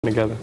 together.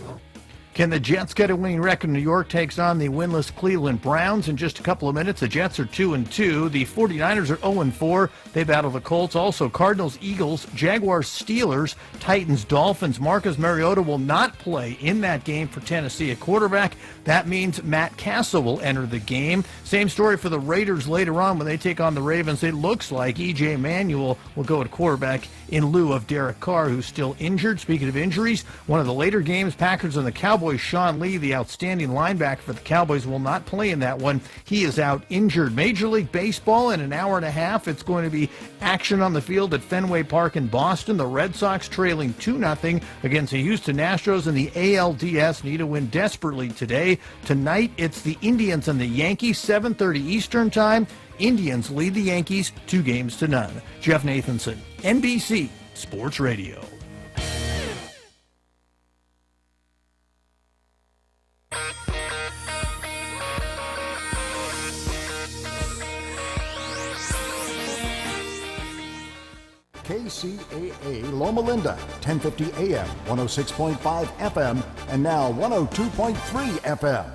Can the Jets get a winning record? New York takes on the winless Cleveland Browns in just a couple of minutes. The Jets are 2-2. The 49ers are 0-4. They battle the Colts. Also, Cardinals, Eagles, Jaguars, Steelers, Titans, Dolphins. Marcus Mariota will not play in that game for Tennessee at quarterback. That means Matt Castle will enter the game. Same story for the Raiders later on when they take on the Ravens. It looks like E.J. Manuel will go at quarterback in lieu of Derek Carr, who's still injured. Speaking of injuries, one of the later games, Packers and the Cowboys, Sean Lee, the outstanding linebacker for the Cowboys, will not play in that one. He is out injured. Major League Baseball, in an hour and a half, it's going to be action on the field at Fenway Park in Boston. The Red Sox trailing 2-0 against the Houston Astros, and the ALDS need a win desperately today. Tonight, it's the Indians and the Yankees, 7:30 Eastern Time. Indians lead the Yankees 2-0. Jeff Nathanson, NBC Sports Radio. Kcaa Loma Linda, 1050 AM, 106.5 FM, and now 102.3 FM.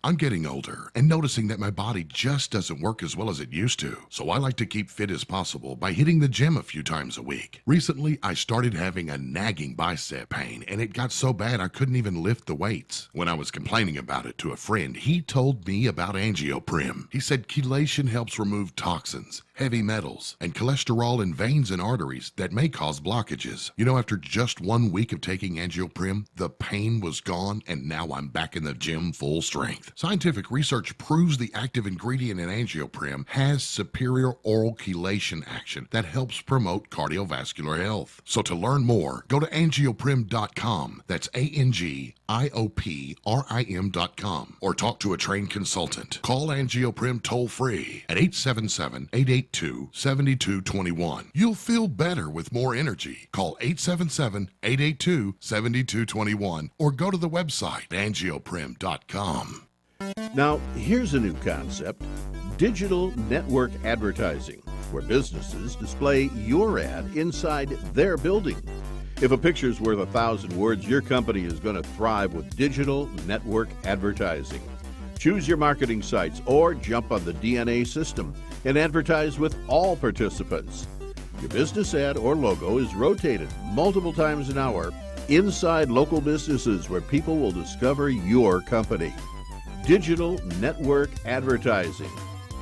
I'm getting older and noticing that my body just doesn't work as well as it used to, so I like to keep fit as possible by hitting the gym a few times a week. Recently, I started having a nagging bicep pain, and it got so bad I couldn't even lift the weights. When I was complaining about it to a friend, he told me about Angioprim. He said chelation helps remove toxins, heavy metals, and cholesterol in veins and arteries that may cause blockages. You know, after just 1 week of taking Angioprim, the pain was gone, and now I'm back in the gym full strength. Scientific research proves the active ingredient in Angioprim has superior oral chelation action that helps promote cardiovascular health. So to learn more, go to angioprim.com. That's ANGIOPRIM.com, or talk to a trained consultant. Call Angioprim toll-free at 877-882-7221. You'll feel better with more energy. Call 877-882-7221 or go to the website angioprim.com. Now, here's a new concept: digital network advertising, where businesses display your ad inside their building. If a picture's worth 1,000 words, your company is going to thrive with digital network advertising. Choose your marketing sites or jump on the DNA system and advertise with all participants. Your business ad or logo is rotated multiple times an hour inside local businesses where people will discover your company. Digital network advertising,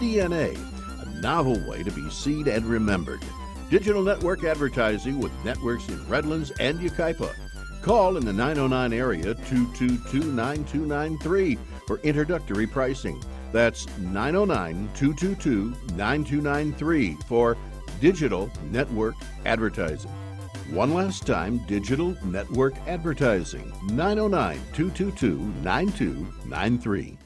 DNA, a novel way to be seen and remembered. Digital network advertising with networks in Redlands and Yucaipa. Call in the 909 area 222-9293 for introductory pricing. That's 909-222-9293 for digital network advertising. One last time, digital network advertising, 909-222-9293.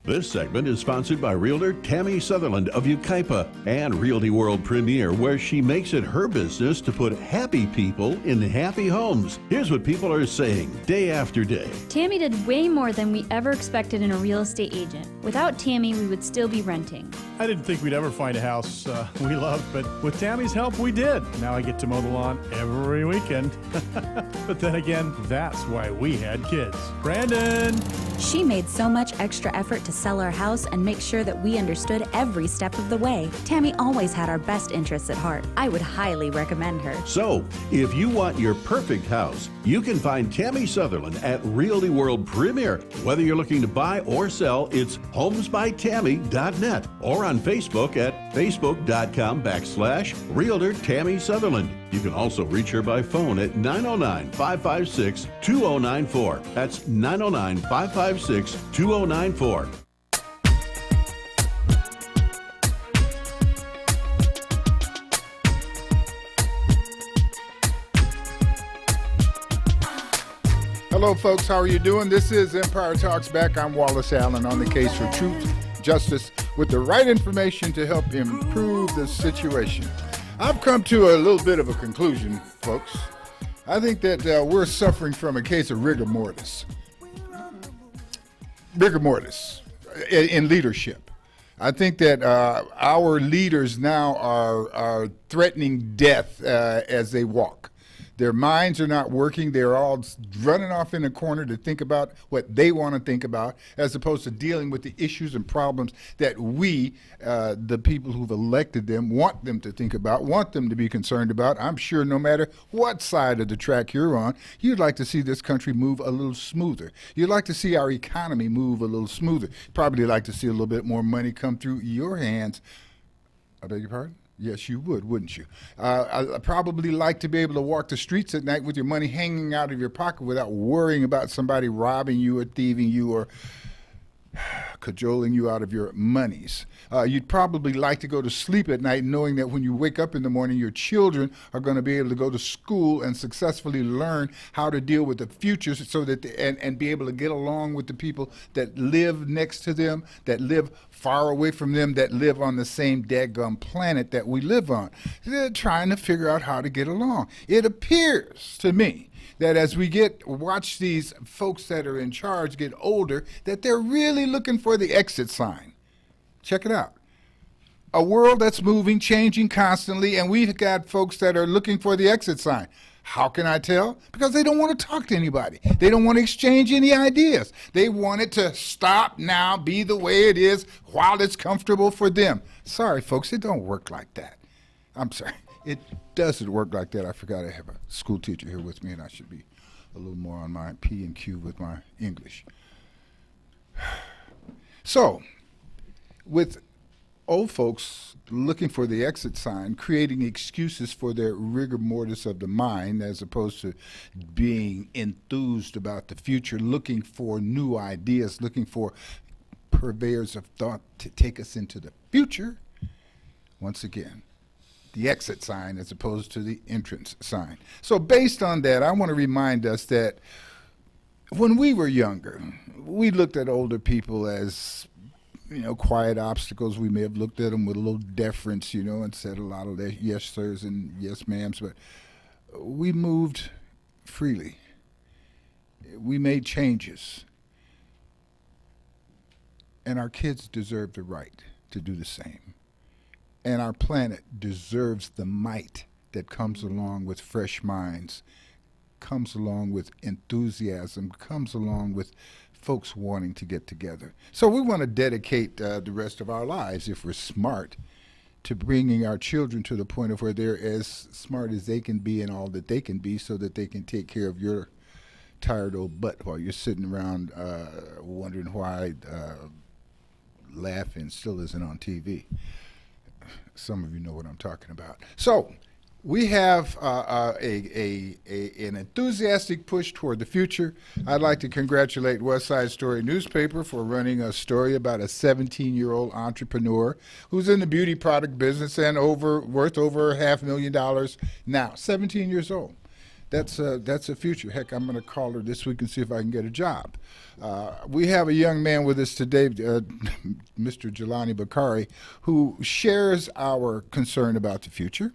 This segment is sponsored by Realtor Tammy Sutherland of Yucaipa and Realty World Premier, where she makes it her business to put happy people in happy homes. Here's what people are saying day after day. Tammy did way more than we ever expected in a real estate agent. Without Tammy, we would still be renting. I didn't think we'd ever find a house we loved, but with Tammy's help, we did. Now I get to mow the lawn every weekend. But then again, that's why we had kids. Brandon! She made so much extra effort to sell our house and make sure that we understood every step of the way. Tammy always had our best interests at heart. I would highly recommend her. So, if you want your perfect house, you can find Tammy Sutherland at Realty World Premier. Whether you're looking to buy or sell, it's homesbytammy.net or on Facebook at facebook.com/Realtor Tammy Sutherland. You can also reach her by phone at 909-556-2094. That's 909-556-2094. Hello, folks. How are you doing? This is Empire Talks Back. I'm Wallace Allen on the case for truth, justice, with the right information to help improve the situation. I've come to a little bit of a conclusion, folks. I think that we're suffering from a case of rigor mortis. Rigor mortis in leadership. I think that our leaders now are threatening death as they walk. Their minds are not working. They're all running off in a corner to think about what they want to think about, as opposed to dealing with the issues and problems that we, the people who've elected them, want them to think about, want them to be concerned about. I'm sure no matter what side of the track you're on, you'd like to see this country move a little smoother. You'd like to see our economy move a little smoother. Probably like to see a little bit more money come through your hands. I beg your pardon? Yes, you would, wouldn't you? I'd probably like to be able to walk the streets at night with your money hanging out of your pocket without worrying about somebody robbing you or thieving you or cajoling you out of your monies. You'd probably like to go to sleep at night knowing that when you wake up in the morning, your children are going to be able to go to school and successfully learn how to deal with the future so that and be able to get along with the people that live next to them, that live far away from them, that live on the same daggum planet that we live on. They're trying to figure out how to get along. It appears to me that as we watch these folks that are in charge get older, that they're really looking for the exit sign. Check it out. A world that's moving, changing constantly, and we've got folks that are looking for the exit sign. How can I tell? Because they don't want to talk to anybody. They don't want to exchange any ideas. They want it to stop now, be the way it is, while it's comfortable for them. Sorry, folks, it don't work like that. I'm sorry. It doesn't work like that. I forgot I have a school teacher here with me, and I should be a little more on my P and Q with my English. So, with old folks looking for the exit sign, creating excuses for their rigor mortis of the mind, as opposed to being enthused about the future, looking for new ideas, looking for purveyors of thought to take us into the future, once again, the exit sign as opposed to the entrance sign. So based on that, I want to remind us that when we were younger, we looked at older people as, quiet obstacles. We may have looked at them with a little deference, and said a lot of their yes sirs and yes ma'ams, but we moved freely. We made changes. And our kids deserve the right to do the same. And our planet deserves the might that comes along with fresh minds, comes along with enthusiasm, comes along with folks wanting to get together. So we want to dedicate the rest of our lives, if we're smart, to bringing our children to the point of where they're as smart as they can be and all that they can be, so that they can take care of your tired old butt while you're sitting around wondering why Laughing still isn't on TV. Some of you know what I'm talking about. So we have an enthusiastic push toward the future. I'd like to congratulate West Side Story newspaper for running a story about a 17-year-old entrepreneur who's in the beauty product business and worth over $500,000 now. 17 years old. That's a future. Heck, I'm going to call her this week and see if I can get a job. We have a young man with us today, Mr. Jelani Bakari, who shares our concern about the future.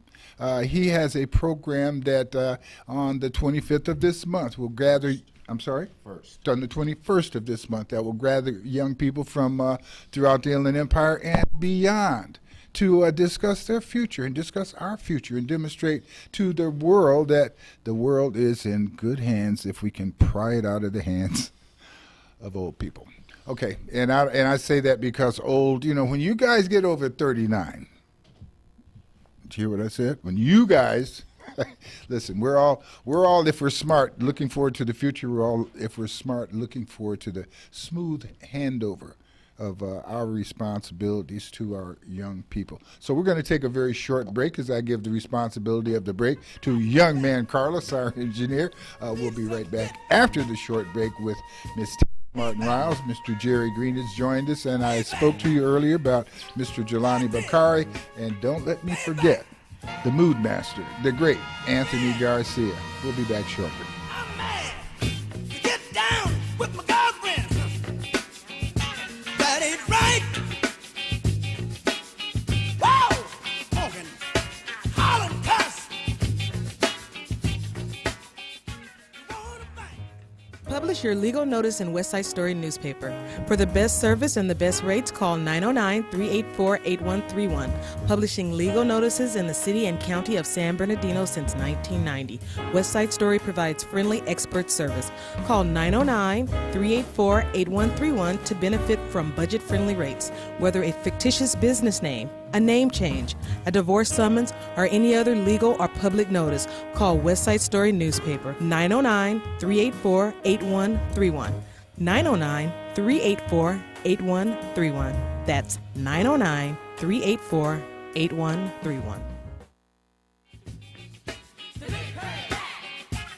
He has a program that on the 25th of this month will gather, on the 21st of this month, that will gather young people from throughout the Inland Empire and beyond to discuss their future and discuss our future and demonstrate to the world that the world is in good hands if we can pry it out of the hands of old people. Okay, and I say that because old, when you guys get over 39, did you hear what I said? When you guys, listen, we're all, if we're smart, looking forward to the future. We're all, if we're smart, looking forward to the smooth handover of our responsibilities to our young people. So we're going to take a very short break as I give the responsibility of the break to young man Carlos, our engineer. We'll be right back after the short break with Miss Martin Riles. Mr. Jerry Green has joined us, and I spoke to you earlier about Mr. Jelani Bakari, and don't let me forget the mood master, the great Anthony Garcia. We'll be back shortly. Get down with my girlfriend. That ain't right. Whoa! Talking, hollering, cuss. Publish your legal notice in West Side Story newspaper. For the best service and the best rates, call 909-384-8131. Publishing legal notices in the city and county of San Bernardino since 1990. West Side Story provides friendly expert service. Call 909-384-8131 to benefit from budget-friendly rates. Whether a fictitious business name, a name change, a divorce summons, or any other legal or public notice, call West Side Story newspaper 909-384-8131. 909-384-8131. That's 909-384-8131.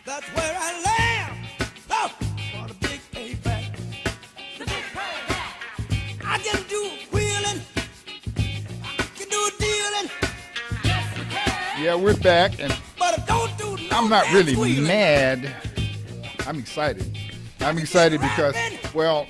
That's where I land. Oh, for the big payback. The big payback. I can do wheeling. I can do dealing. Yes, you can. Yeah, we're back, and But I don't do no I'm not really wheeling. mad. I'm excited. I'm excited because, well,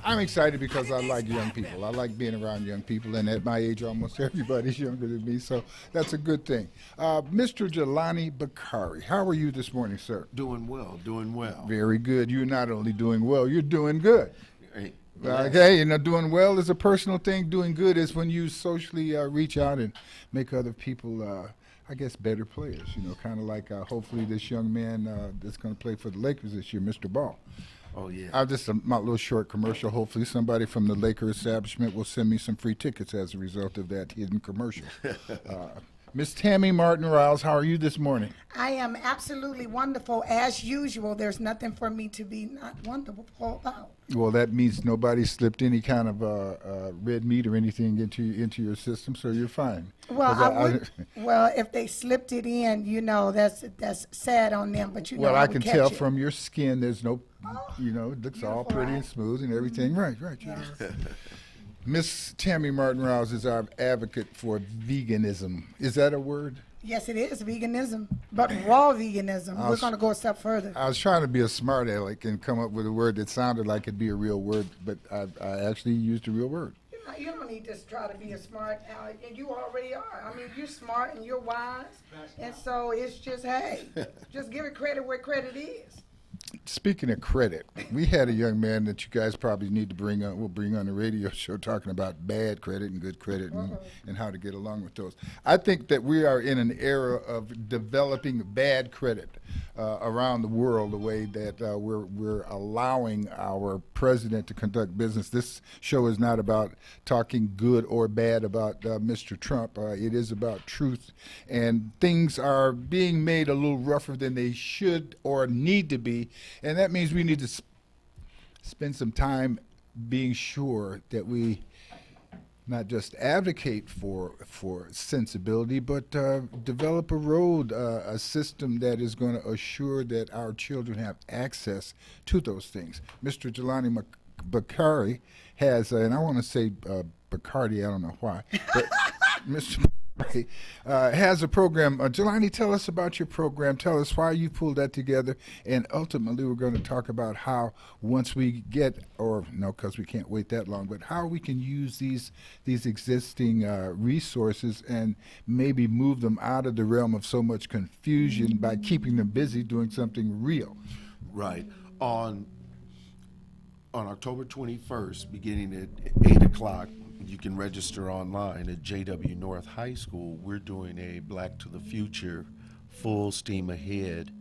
I'm excited because I like young people. I like being around young people, and at my age, almost everybody's younger than me, so that's a good thing. Mr. Jelani Bakari, how are you this morning, sir? Doing well, doing well. Very good. You're not only doing well, you're doing good. Hey, Okay, you know, doing well is a personal thing. Doing good is when you socially reach out and make other people, I guess, better players. You know, kind of like hopefully this young man that's going to play for the Lakers this year, Mr. Ball. Oh, yeah. I'll just my little short commercial. Hopefully somebody from the Laker establishment will send me some free tickets as a result of that hidden commercial. Miss Tammy Martin-Riles, how are you this morning? I am absolutely wonderful as usual. There's nothing for me to be not wonderful about. Well, that means nobody slipped any kind of red meat or anything into your system, so you're fine. Well, well, if they slipped it in, you know, that's sad on them. But you know, well, I would can catch tell it. from your skin, there's no, you know, it looks all pretty and smooth and everything. Right. Yes. Miss Tammy Martin-Riles is our advocate for veganism. Is that a word? Yes, it is veganism, but raw veganism. We're going to go a step further. I was trying to be a smart aleck and come up with a word that sounded like it'd be a real word, but I actually used a real word. You don't need to try to be a smart aleck, and you already are. I mean, you're smart and you're wise, and so it's just, hey, just give it credit where credit is. Speaking of credit, we had a young man that you guys probably need to bring on. We'll bring on the radio show talking about bad credit and good credit and how to get along with those. I think that we are in an era of developing bad credit around the world. The way that we're allowing our president to conduct business. This show is not about talking good or bad about Mr. Trump. It is about truth, and things are being made a little rougher than they should or need to be. And that means we need to spend some time being sure that we not just advocate for sensibility, but develop a system that is going to assure that our children have access to those things. Mr. Jelani Bakari has, and I want to say Bacardi, I don't know why, but Mr. has a program. Jelani, tell us about your program. Tell us why you pulled that together. And ultimately, we're going to talk about how once we get, or no, because we can't wait that long, but how we can use these existing resources and maybe move them out of the realm of so much confusion by keeping them busy doing something real. Right. On October 21st, beginning at 8 o'clock, you can register online at JW North High School. We're doing a Black to the Future, full steam ahead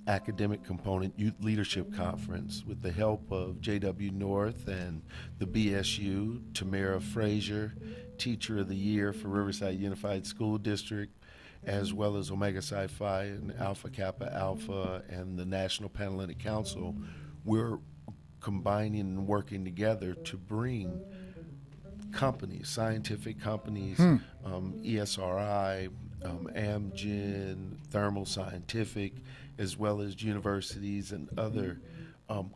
academic component youth leadership conference with the help of JW North and the BSU, Tamara Frazier, Teacher of the Year for Riverside Unified School District, as well as Omega Psi Phi and Alpha Kappa Alpha and the National Panhellenic Council. We're combining and working together to bring companies, scientific companies, ESRI, Amgen, Thermal Scientific, as well as universities and other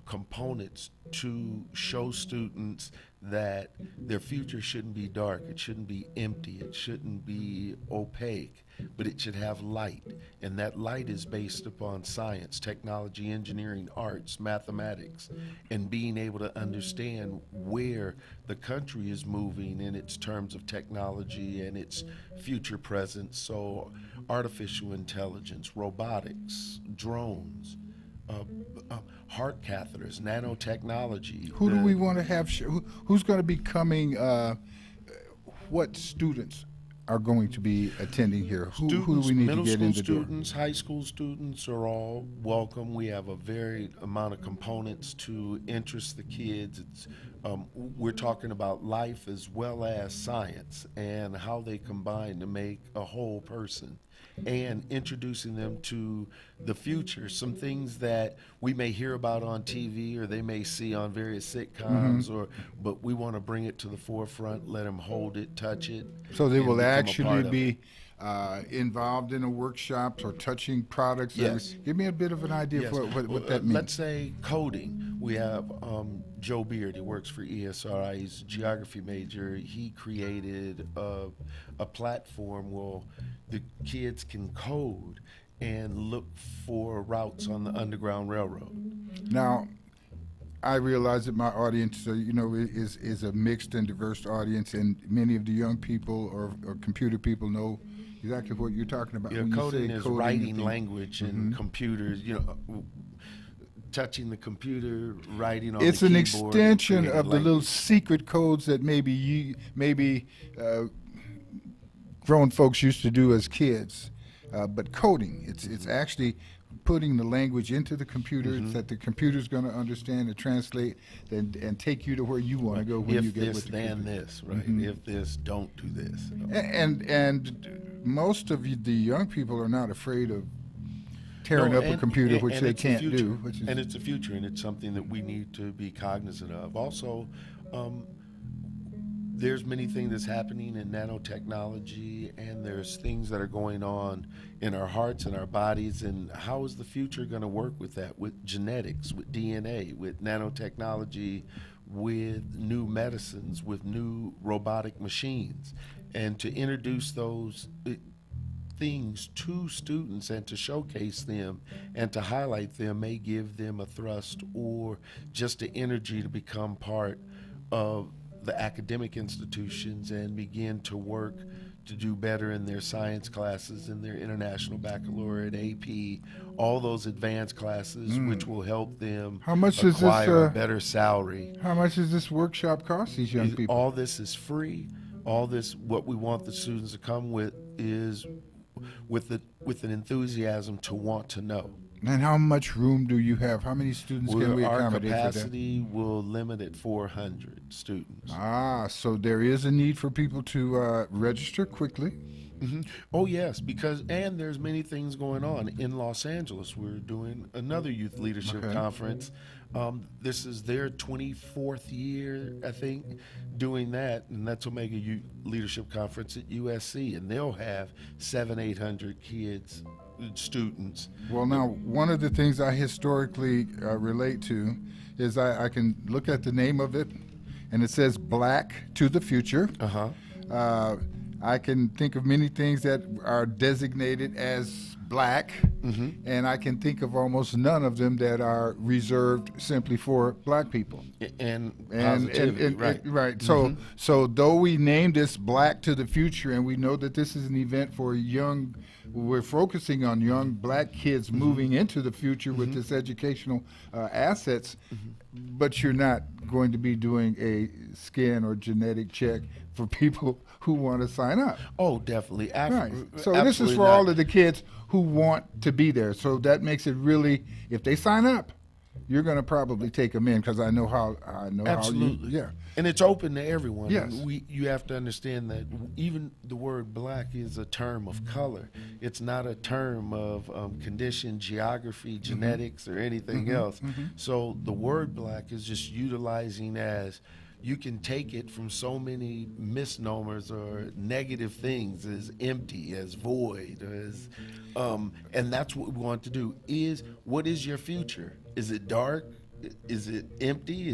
components to show students that their future shouldn't be dark, it shouldn't be empty, it shouldn't be opaque, but it should have light. And that light is based upon science, technology, engineering, arts, mathematics, and being able to understand where the country is moving in its terms of technology and its future presence. So artificial intelligence, robotics, drones, uh, heart catheters, nanotechnology. Who do we want to have? Who's going to be coming? What students are going to be attending here? Who do we need to get in the door? Middle school students, high school students are all welcome. We have a varied amount of components to interest the kids. We're talking about life as well as science and how they combine to make a whole person, and introducing them to the future, some things that we may hear about on TV or they may see on various sitcoms, but we want to bring it to the forefront, let them hold it, touch it. So they and will become a actually part of be involved in a workshop or touching products? Yes. Give me a bit of an idea Yes. of what that means. Let's say coding. We have Joe Beard. He works for ESRI. He's a geography major. He created a platform where the kids can code and look for routes on the Underground Railroad. Now, I realize that my audience, is a mixed and diverse audience, and many of the young people or computer people know exactly what you're talking about. Yeah, when coding you say is coding writing and language and computers. Touching the computer, writing on it's the an keyboard, extension creating of the little language. secret codes that maybe grown folks used to do as kids. But coding, it's actually putting the language into the computer that the computer's going to understand and translate and take you to where you want to go when you get If with this, the then computer. this, right? If this, don't do this. And most of the young people are not afraid of tearing No, up a computer, which and they it's the can't future. do. Which is, And it's the future, and it's something that we need to be cognizant of. Also, there's many things that's happening in nanotechnology, and there's things that are going on in our hearts and our bodies, and how is the future going to work with that, with genetics, with DNA, with nanotechnology, with new medicines, with new robotic machines, and to introduce those things to students and to showcase them and to highlight them may give them a thrust or just the energy to become part of the academic institutions and begin to work to do better in their science classes, in their international baccalaureate, AP, all those advanced classes, which will help them How much does acquire this, a better salary. how much does this workshop cost these young people? All this is free. All this, what we want the students to come with is with an enthusiasm to want to know. And how much room do you have? How many students can we Our accommodate for that? capacity will limit at 400 students. So there is a need for people to register quickly. Oh yes, and there's many things going on in Los Angeles. We're doing another youth leadership conference. This is their 24th year, I think, doing that, and that's Omega Youth Leadership Conference at USC, and they'll have 800 kids, students. Well, now, one of the things I historically relate to is I can look at the name of it, and it says Black to the Future. I can think of many things that are designated as black, and I can think of almost none of them that are reserved simply for black people. And positivity, right. Right. So though we named this Black to the Future, and we know that this is an event for we're focusing on young black kids moving into the future with this educational assets, but you're not going to be doing a skin or genetic check for people who want to sign up. Oh, definitely. Right. So this is for all of the kids who want to be there. So that makes it really, if they sign up, you're going to probably take them in, because I know how. Absolutely. Yeah. And it's open to everyone. Yes. You have to understand that even the word black is a term of color. It's not a term of condition, geography, genetics, or anything else. So the word black is just utilizing as you can take it from so many misnomers or negative things as empty, as void, as and that's what we want to do. What is your future? Is it dark? Is it empty?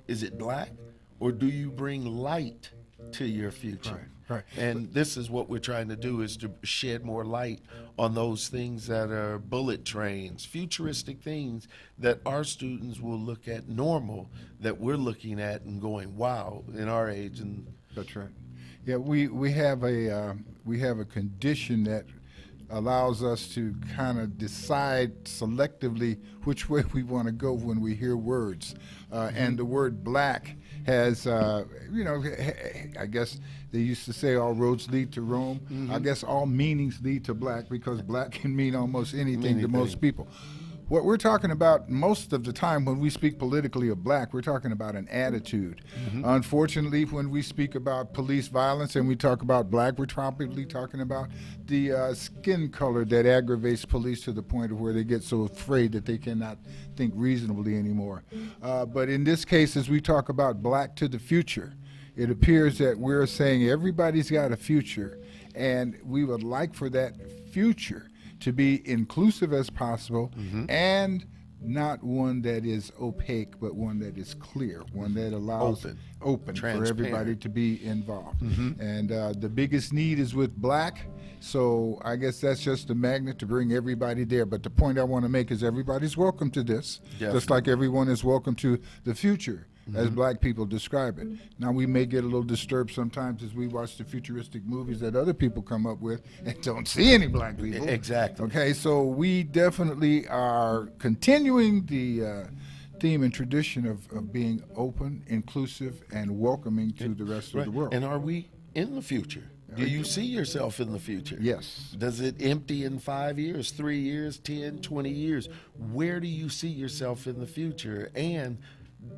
Is it black? Or do you bring light to your future? Right. And this is what we're trying to do, is to shed more light on those things that are bullet trains, futuristic things that our students will look at normal, that we're looking at and going, wow, in our age. And that's right. Yeah, we have a condition that allows us to kind of decide selectively which way we want to go when we hear words. And the word black has, I guess they used to say all roads lead to Rome. I guess all meanings lead to black, because black can mean almost anything to most people. What we're talking about most of the time when we speak politically of black, we're talking about an attitude. Unfortunately, when we speak about police violence and we talk about black, we're probably talking about the skin color that aggravates police to the point of where they get so afraid that they cannot think reasonably anymore. But in this case, as we talk about black to the future, it appears that we're saying everybody's got a future, and we would like for that future to be inclusive as possible, and not one that is opaque, but one that is clear, one that allows open for everybody to be involved. And the biggest need is with black, so I guess that's just a magnet to bring everybody there. But the point I want to make is everybody's welcome to this, just like everyone is welcome to the future, as black people describe it. Now, we may get a little disturbed sometimes as we watch the futuristic movies that other people come up with and don't see any black people. Exactly. Okay, so we definitely are continuing the theme and tradition of being open, inclusive, and welcoming to the rest of the world. And are we in the future? Do you see yourself in the future? Yes. Does it empty in 5 years, 3 years, 10, 20 years? Where do you see yourself in the future? And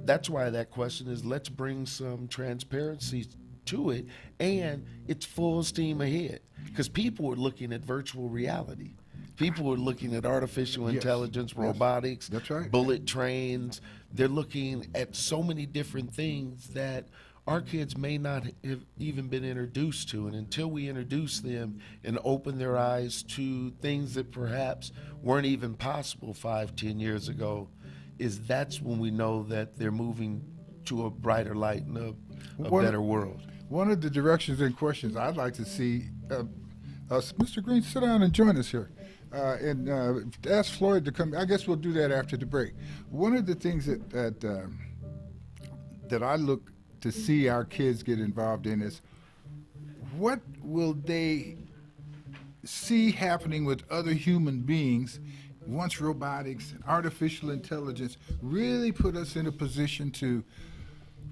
that's why that question is, let's bring some transparency to it, and it's full steam ahead, because people are looking at virtual reality. People are looking at artificial intelligence, robotics, That's right. bullet trains. They're looking at so many different things that our kids may not have even been introduced to. And until we introduce them and open their eyes to things that perhaps weren't even possible 5, 10 years ago, that's when we know that they're moving to a brighter light and a better world. One of the directions and questions I'd like to see, Mr. Green, sit down and join us here. And ask Floyd to come. I guess we'll do that after the break. One of the things that I look to see our kids get involved in is, what will they see happening with other human beings once robotics and artificial intelligence really put us in a position to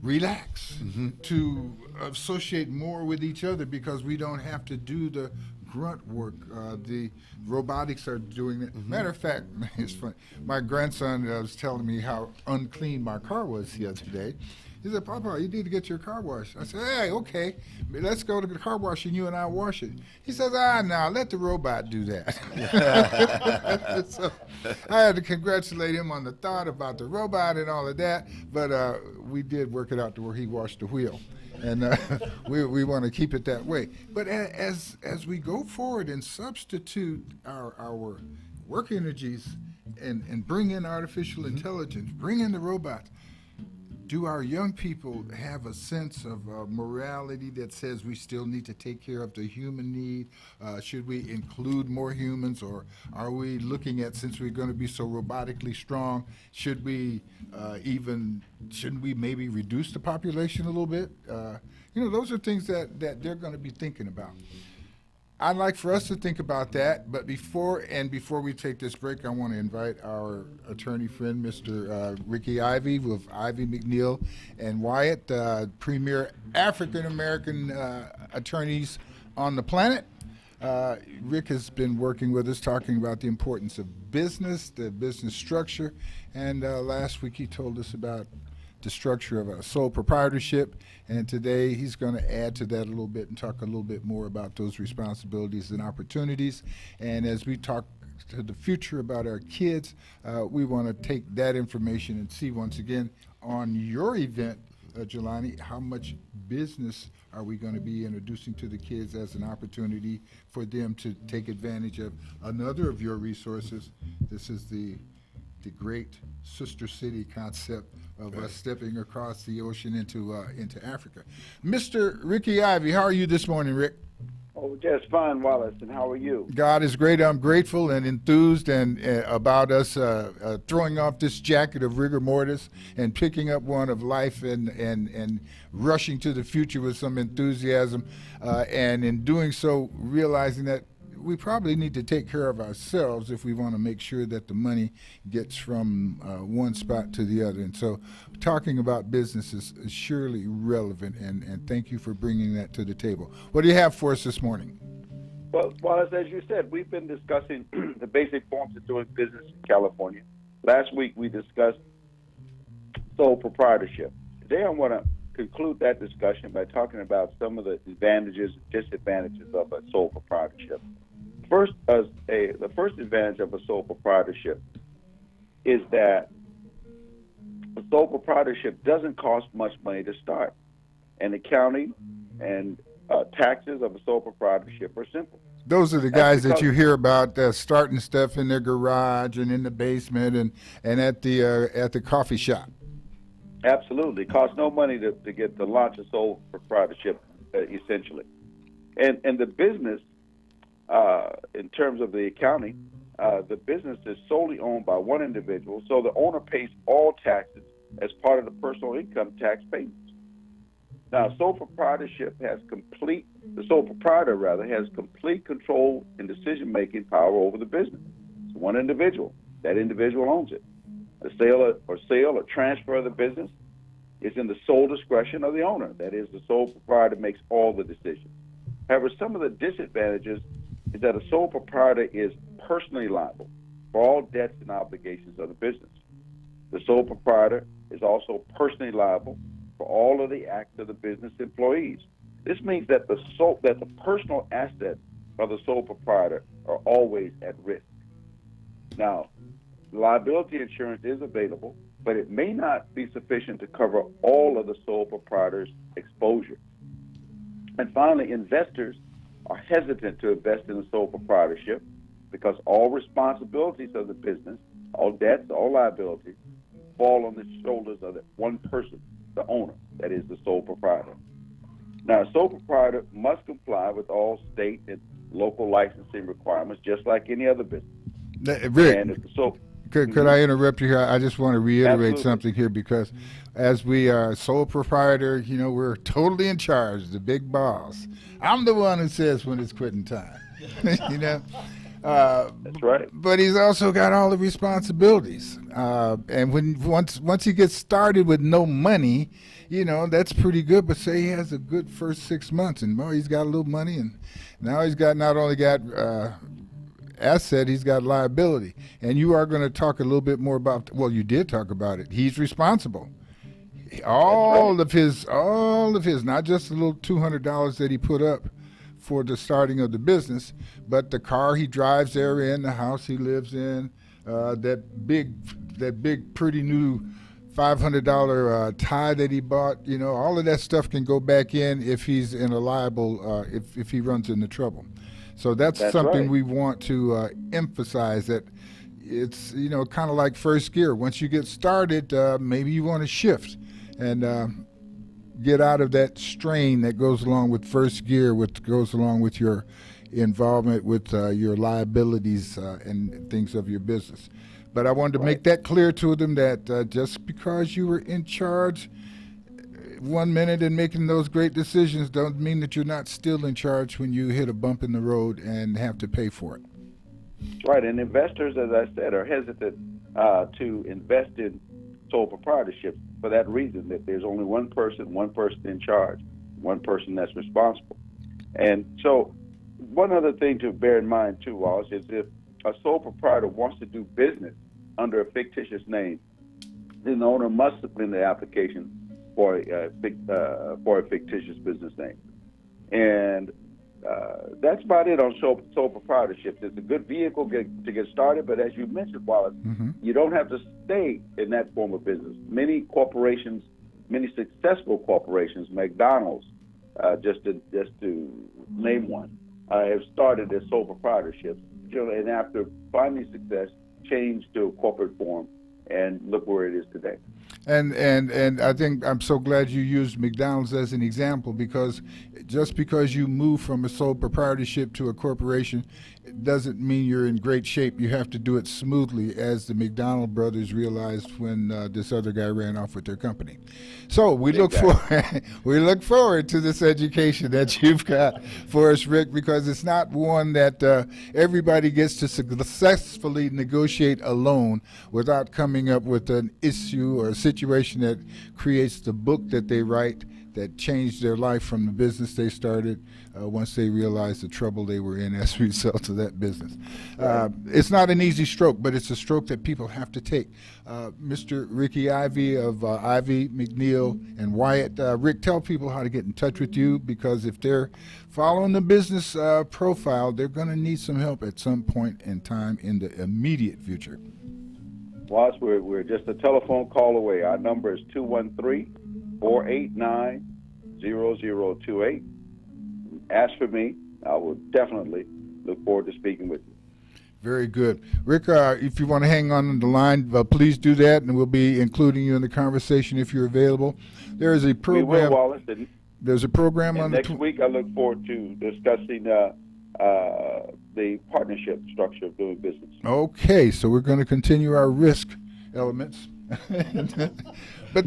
relax, to associate more with each other, because we don't have to do the grunt work. The robotics are doing it. Matter of fact, it's funny. My grandson was telling me how unclean my car was the other day. He said, "Papa, you need to get your car washed." I said, "Hey, okay, let's go to the car wash and you and I wash it." He says, "No, let the robot do that." So I had to congratulate him on the thought about the robot and all of that, but we did work it out to where he washed the wheel. And we want to keep it that way. But as we go forward and substitute our work energies and bring in artificial intelligence, bring in the robots, do our young people have a sense of morality that says we still need to take care of the human need? Should we include more humans, or are we looking at, since we're going to be so robotically strong, shouldn't we maybe reduce the population a little bit? Those are things that they're going to be thinking about. I'd like for us to think about that, but before we take this break, I want to invite our attorney friend, Mr. Ricky Ivey, with Ivey McNeil and Wyatt, premier African-American attorneys on the planet. Rick has been working with us, talking about the importance of business, the business structure, and last week he told us about the structure of a sole proprietorship, and today he's going to add to that a little bit and talk a little bit more about those responsibilities and opportunities. And as we talk to the future about our kids, we want to take that information and see once again on your event, Jelani, how much business are we going to be introducing to the kids as an opportunity for them to take advantage of another of your resources. This is the great sister city concept of us stepping across the ocean into Africa. Mr. Ricky Ivey, how are you this morning, Rick? Oh, just fine, Wallace. And how are you? God is great. I'm grateful and enthused about us throwing off this jacket of rigor mortis and picking up one of life and rushing to the future with some enthusiasm, and in doing so, realizing that we probably need to take care of ourselves if we want to make sure that the money gets from one spot to the other. And so talking about business is surely relevant, and thank you for bringing that to the table. What do you have for us this morning? Well, Wallace, as you said, we've been discussing the basic forms of doing business in California. Last week we discussed sole proprietorship. Today I want to conclude that discussion by talking about some of the advantages and disadvantages of a sole proprietorship. First, the first advantage of a sole proprietorship is that a sole proprietorship doesn't cost much money to start, and the accounting and taxes of a sole proprietorship are simple. Those are the guys that you hear about starting stuff in their garage and in the basement and at the coffee shop. Absolutely. It costs no money to get the launch of sole proprietorship, essentially. And the business, in terms of the accounting, the business is solely owned by one individual, so the owner pays all taxes as part of the personal income tax payments. Now, sole proprietorship has complete control and decision-making power over the business. It's one individual. That individual owns it. The sale or transfer of the business is in the sole discretion of the owner. That is, the sole proprietor makes all the decisions. However, some of the disadvantages is that a sole proprietor is personally liable for all debts and obligations of the business. The sole proprietor is also personally liable for all of the acts of the business employees. This means that the personal assets of the sole proprietor are always at risk. Now, liability insurance is available, but it may not be sufficient to cover all of the sole proprietor's exposure. And finally, investors are hesitant to invest in a sole proprietorship because all responsibilities of the business, all debts, all liabilities, fall on the shoulders of that one person, the owner, that is the sole proprietor. Now, a sole proprietor must comply with all state and local licensing requirements, just like any other business. Rick, could I interrupt you here? I just want to reiterate something here, because as we are sole proprietor, we're totally in charge, the big boss. I'm the one who says when it's quitting time. That's right. But he's also got all the responsibilities. And once he gets started with no money, that's pretty good. But say he has a good first 6 months, and he's got a little money, and now he's got not only got asset, he's got liability. And you are going to talk a little bit more about. Well, you did talk about it. He's responsible. All of his, not just the little $200 that he put up for the starting of the business, but the car he drives there in, the house he lives in, that big pretty new $500 tie that he bought. All of that stuff can go back in if he's in a liable, if he runs into trouble. So that's something we want to emphasize, that it's kind of like first gear. Once you get started, maybe you want to shift and get out of that strain that goes along with first gear, which goes along with your involvement with your liabilities and things of your business. But I wanted to make that clear to them, that just because you were in charge 1 minute and making those great decisions don't mean that you're not still in charge when you hit a bump in the road and have to pay for it. Right, and investors, as I said, are hesitant to invest in sole proprietorship for that reason, that there's only one person in charge, one person that's responsible. And so one other thing to bear in mind too, Wallace, is if a sole proprietor wants to do business under a fictitious name, then the owner must submit the application for a fictitious business name. And that's about it on sole proprietorships. It's a good vehicle to get started, but as you mentioned, Wallace, you don't have to stay in that form of business. Many corporations, many successful corporations, McDonald's, just to name one, have started as sole proprietorships, and after finding success, changed to a corporate form, and look where it is today. And I think I'm so glad you used McDonald's as an example, because just because you move from a sole proprietorship to a corporation doesn't mean you're in great shape. You have to do it smoothly, as the McDonald brothers realized when this other guy ran off with their company. So we look forward to this education that you've got for us, Rick, because it's not one that everybody gets to successfully negotiate alone without coming up with an issue or a situation that creates the book that they write that changed their life from the business they started once they realized the trouble they were in as a result of that business. It's not an easy stroke, but it's a stroke that people have to take. Mr. Ricky Ivy of Ivy, McNeil, and Wyatt. Rick, tell people how to get in touch with you, because if they're following the business profile, they're going to need some help at some point in time in the immediate future. Wallace, we're just a telephone call away. Our number is 213-489-0028. Ask for me. I will definitely look forward to speaking with you. Very good. Rick, if you want to hang on the line, please do that, and we'll be including you in the conversation if you're available. There is a program. We will, Wallace. There's a program on next week. I look forward to discussing the partnership structure of doing business. Okay, so we're going to continue our risk elements. But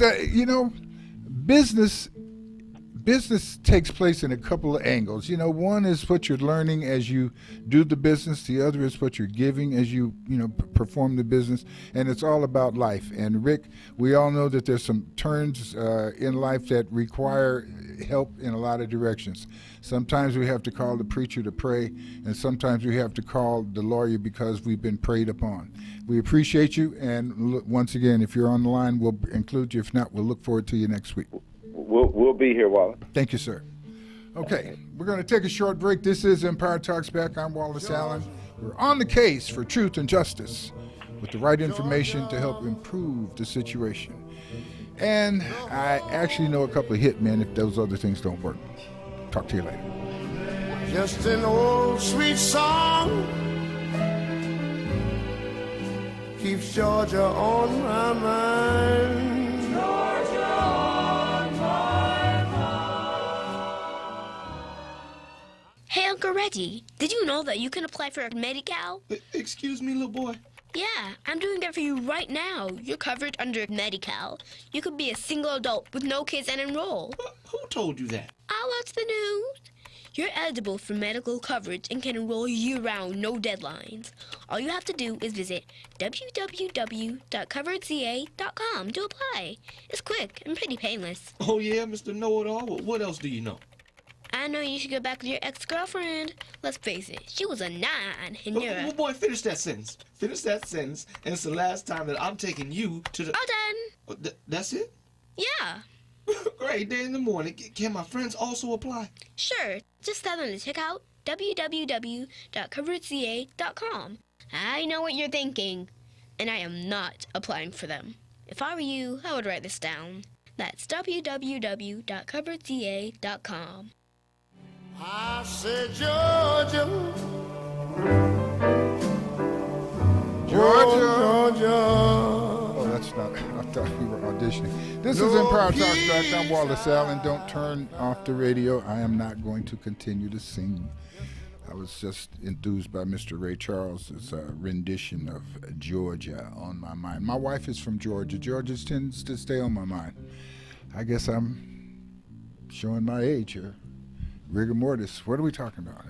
business takes place in a couple of angles. One is what you're learning as you do the business. The other is what you're giving as you perform the business. And it's all about life. And Rick, we all know that there's some turns in life that require help in a lot of directions. Sometimes we have to call the preacher to pray, and sometimes we have to call the lawyer because we've been preyed upon. We appreciate you, and once again, if you're on the line, we'll include you. If not, we'll look forward to you next week. We'll be here, Wallace. Thank you, sir. Okay, we're going to take a short break. This is Empire Talks Back. I'm Wallace Allen. We're on the case for truth and justice with the right information to help improve the situation. And I actually know a couple of hitmen if those other things don't work. Talk to you later. Just an old sweet song keeps Georgia on my mind. Georgia on my mind. Hey, Uncle Reggie, did you know that you can apply for Kcaa? Excuse me, little boy. Yeah, I'm doing that for you right now. You're covered under Kcaa. You could be a single adult with no kids and enroll. Who told you that? I watch the news. You're eligible for medical coverage and can enroll year-round, no deadlines. All you have to do is visit www.coveredca.com to apply. It's quick and pretty painless. Oh, yeah, Mr. Know-It-All. What else do you know? I know you should go back with your ex-girlfriend. Let's face it, she was a 9, and you're a... Oh, boy, finish that sentence. Finish that sentence, and it's the last time that I'm taking you to the... All done. Oh, that's it? Yeah. Great, day in the morning. Can my friends also apply? Sure. Just tell them to check out www.coveredca.com. I know what you're thinking, and I am not applying for them. If I were you, I would write this down. That's www.coveredca.com. I said, Georgia, Georgia. Oh, that's not. I thought we were auditioning. This is Empire Talks Back. I'm Wallace Allen. Don't turn off the radio. I am not going to continue to sing. I was just enthused by Mr. Ray Charles's rendition of Georgia on my mind. My wife is from Georgia. Georgia tends to stay on my mind. I guess I'm showing my age here. Rigor mortis. What are we talking about?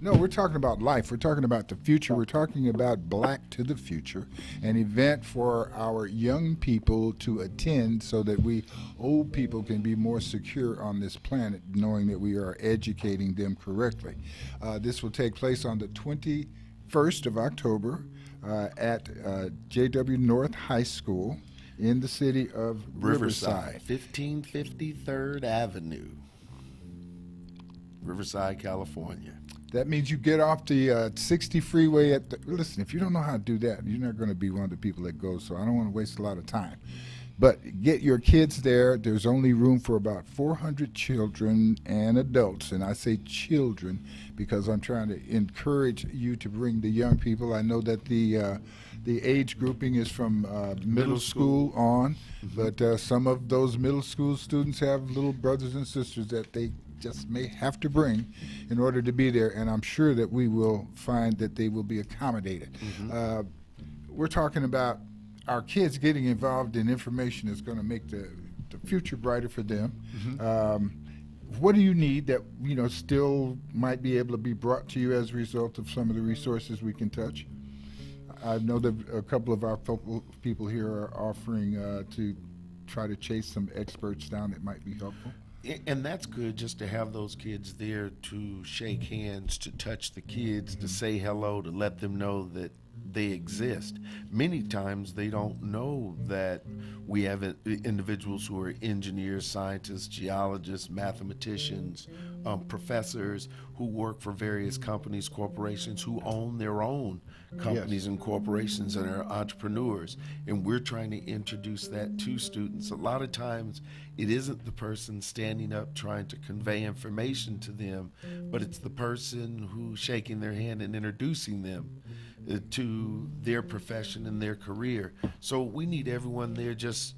No, we're talking about life. We're talking about the future. We're talking about Black to the Future, an event for our young people to attend so that we old people can be more secure on this planet, knowing that we are educating them correctly. This will take place on the 21st of October at J.W. North High School in the city of Riverside. 1553rd Avenue. Riverside, California. That means you get off the 60 freeway at the... Listen, if you don't know how to do that, you're not going to be one of the people that goes, so I don't want to waste a lot of time. But get your kids there. There's only room for about 400 children and adults, and I say children because I'm trying to encourage you to bring the young people. I know that the age grouping is from middle school on, but some of those middle school students have little brothers and sisters that they just may have to bring in order to be there, and I'm sure that we will find that they will be accommodated. We're talking about our kids getting involved in information that's going to make the future brighter for them. What do you need that still might be able to be brought to you as a result of some of the resources we can touch? I know that a couple of our people here are offering to try to chase some experts down that might be helpful. And that's good, just to have those kids there to shake hands, to touch the kids, to say hello, to let them know that they exist. Many times they don't know that we have individuals who are engineers, scientists, geologists, mathematicians, professors who work for various companies, corporations, who own their own companies and corporations and are entrepreneurs. And we're trying to introduce that to students. A lot of times it isn't the person standing up trying to convey information to them, but it's the person who's shaking their hand and introducing them to their profession and their career. So we need everyone there just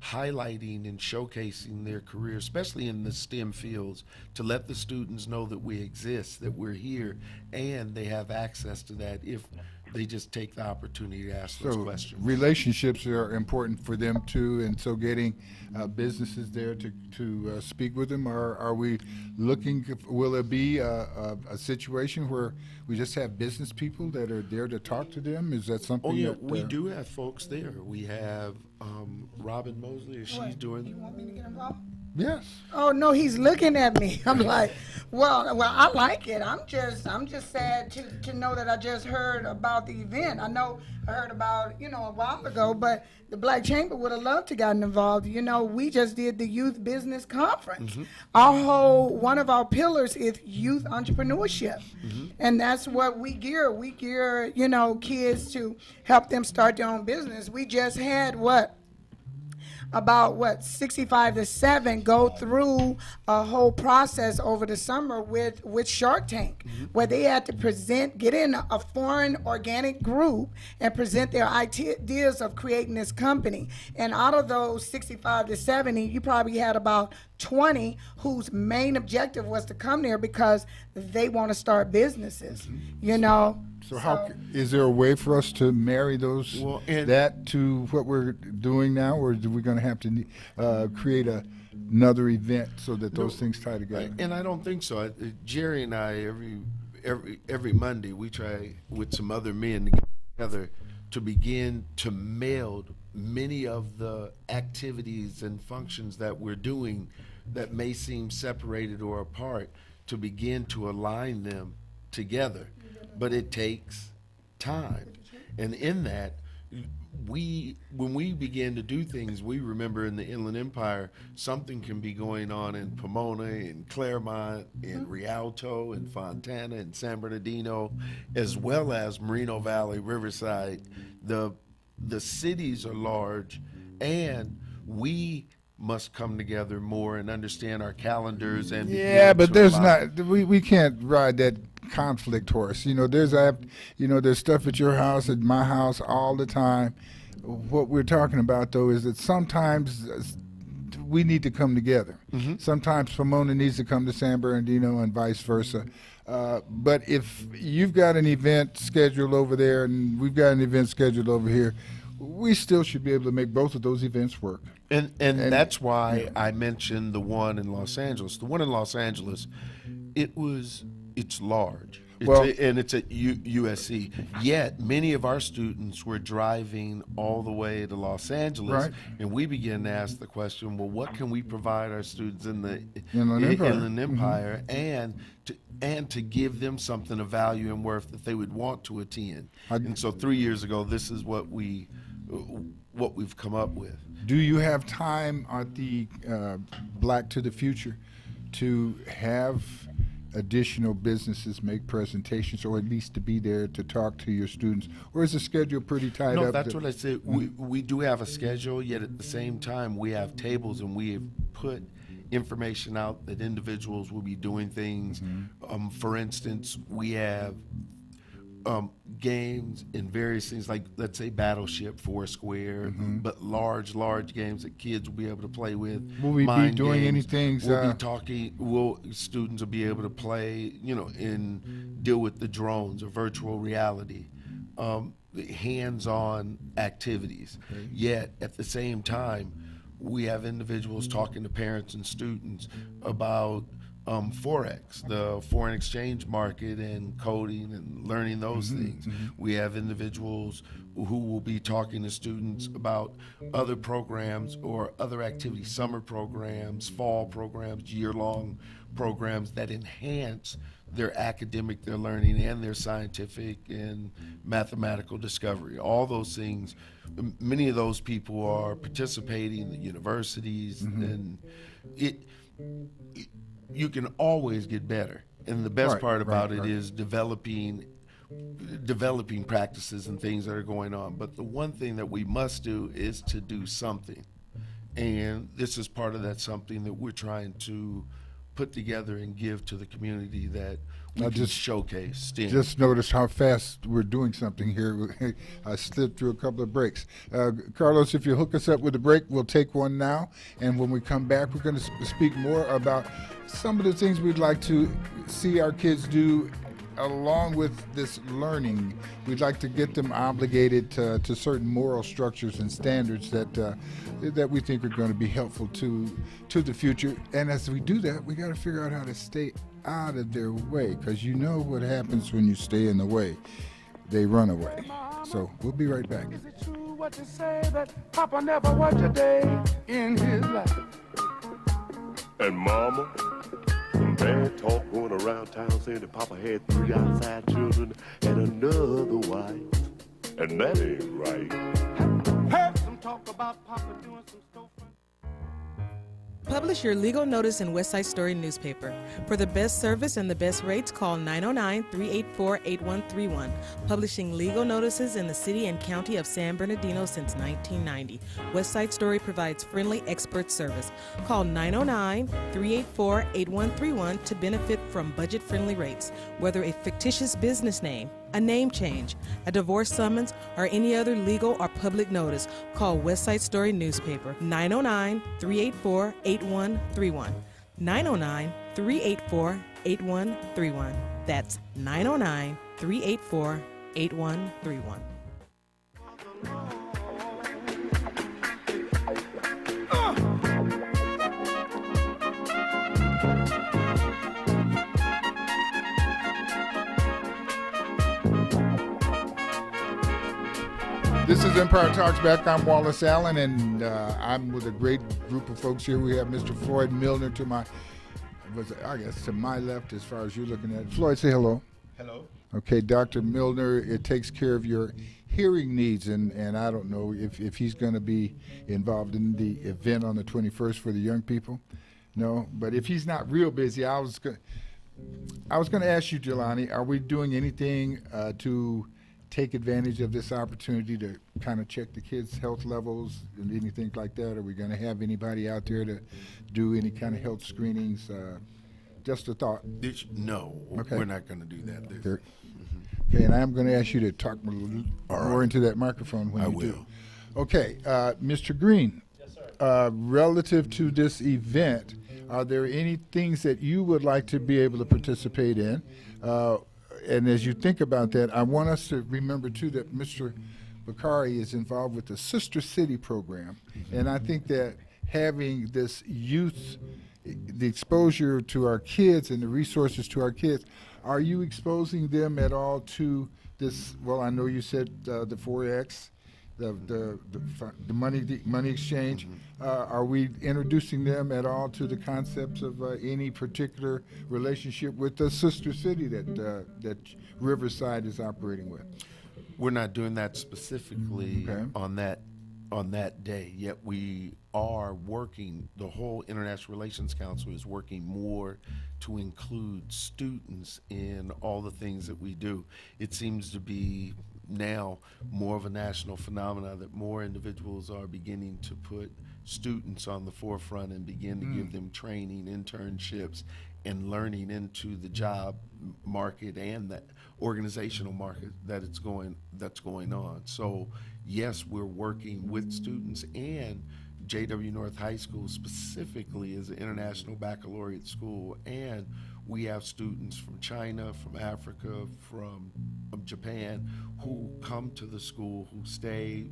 highlighting and showcasing their career, especially in the STEM fields, to let the students know that we exist, that we're here, and they have access to that if they just take the opportunity to ask those questions. Relationships are important for them too, and so getting businesses there to speak with them. Are we looking? Will there be a situation where we just have business people that are there to talk to them? Is that something? Oh yeah, that, we do have folks there. We have Robin Mosley. She's doing. You want me to get involved? Yes. Oh no, he's looking at me. I'm like, well, I like it. I'm just sad to know that I just heard about the event. I heard about a while ago, but the Black Chamber would have loved to gotten involved. We just did the Youth Business Conference. One of our pillars is youth entrepreneurship, and that's what we gear. We gear kids to help them start their own business. We just had about 65 to 7 go through a whole process over the summer with Shark Tank, where they had to get in a foreign organic group and present their ideas of creating this company. And out of those 65 to 70, you probably had about 20 whose main objective was to come there because they want to start businesses, So how is there a way for us to marry those that to what we're doing now, or are we going to have to create another event so that those things tie together? And I don't think so. Jerry and I every Monday we try with some other men to get together to begin to meld many of the activities and functions that we're doing that may seem separated or apart, to begin to align them together. But it takes time. And in that, when we begin to do things, we remember in the Inland Empire, something can be going on in Pomona, in Claremont, in Rialto, in Fontana, in San Bernardino, as well as Moreno Valley, Riverside. The cities are large, and we must come together more and understand our calendars and but we can't ride that conflict horse. There's stuff at your house, at my house, all the time. What we're talking about though is that sometimes we need to come together. Sometimes Pomona needs to come to San Bernardino and vice versa. But if you've got an event scheduled over there and we've got an event scheduled over here, we still should be able to make both of those events work. And that's why I mentioned the one in Los Angeles. The one in Los Angeles, it's large. And it's at USC. Yet many of our students were driving all the way to Los Angeles, and we began to ask the question: well, what can we provide our students in the Inland Empire, and to give them something of value and worth that they would want to attend? And so 3 years ago, this is what we've come up with. Do you have time at the Black to the Future to have additional businesses make presentations, or at least to be there to talk to your students, or is the schedule pretty tied up? No, that's what I said. We do have a schedule, yet at the same time we have tables and we have put information out that individuals will be doing things. For instance, we have games and various things like, let's say, Battleship, Foursquare, but large games that kids will be able to play with. Will we be Mind doing games. anything? We'll be talking. Students will be able to play, and deal with the drones or virtual reality, hands-on activities. Okay. Yet at the same time, we have individuals talking to parents and students about Forex, the foreign exchange market, and coding and learning those things. We have individuals who will be talking to students about other programs or other activities, summer programs, fall programs, year-long programs that enhance their academic, their learning, and their scientific and mathematical discovery. All those things, many of those people are participating at universities, and you can always get better. And the best part about it is developing practices and things that are going on. But the one thing that we must do is to do something. And this is part of that something that we're trying to put together and give to the community that we can showcase STEM. Just notice how fast we're doing something here. I slipped through a couple of breaks. Carlos, if you hook us up with a break, we'll take one now. And when we come back, we're going to speak more about some of the things we'd like to see our kids do along with this learning. We'd like to get them obligated to certain moral structures and standards that we think are going to be helpful to the future. And as we do that, we got to figure out how to stay out of their way, because you know what happens when you stay in the way. They run away. So we'll be right back. Is it true what you say that Papa never worked a day in his life? And Mama, some bad talk going around town saying that Papa had 3 outside children and another wife. And that ain't right. Heard some talk about Papa doing some storefront. Publish your legal notice in West Side Story newspaper. For the best service and the best rates, call 909-384-8131. Publishing legal notices in the city and county of San Bernardino since 1990. West Side Story provides friendly expert service. Call 909-384-8131 to benefit from budget-friendly rates. Whether a fictitious business name, a name change, a divorce summons, or any other legal or public notice, call West Side Story newspaper 909-384-8131. 909-384-8131. That's 909-384-8131. This is Empire Talks Back. I'm Wallace Allen, and I'm with a great group of folks here. We have Mr. Floyd Milner to my left as far as you're looking at it. Floyd, say hello. Hello. Okay, Dr. Milner, it takes care of your hearing needs, and I don't know if he's going to be involved in the event on the 21st for the young people. No, but if he's not real busy, I was going to ask you, Jelani, are we doing anything to take advantage of this opportunity to kind of check the kids' health levels and anything like that? Are we going to have anybody out there to do any kind of health screenings? Just a thought. No, okay. We're not going to do that. Okay, and I'm going to ask you to talk more into that microphone when you do. Okay, Mr. Green. Yes, sir. Relative to this event, are there any things that you would like to be able to participate in? And as you think about that, I want us to remember, too, that Mr. Bakari is involved with the Sister City program. And I think that having this youth, the exposure to our kids and the resources to our kids, are you exposing them at all to this? Well, I know you said the Forex, the money exchange. Are we introducing them at all to the concepts of any particular relationship with the sister city that Riverside is operating with? We're not doing that specifically on that day, yet we are working. The whole International Relations Council is working more to include students in all the things that we do. It seems to be now more of a national phenomenon that more individuals are beginning to put students on the forefront and begin to give them training, internships, and learning into the job market and the organizational market that's going on. So yes, we're working with students, and JW North High School specifically is an international baccalaureate school, and we have students from China, from Africa, from Japan who come to the school, who stay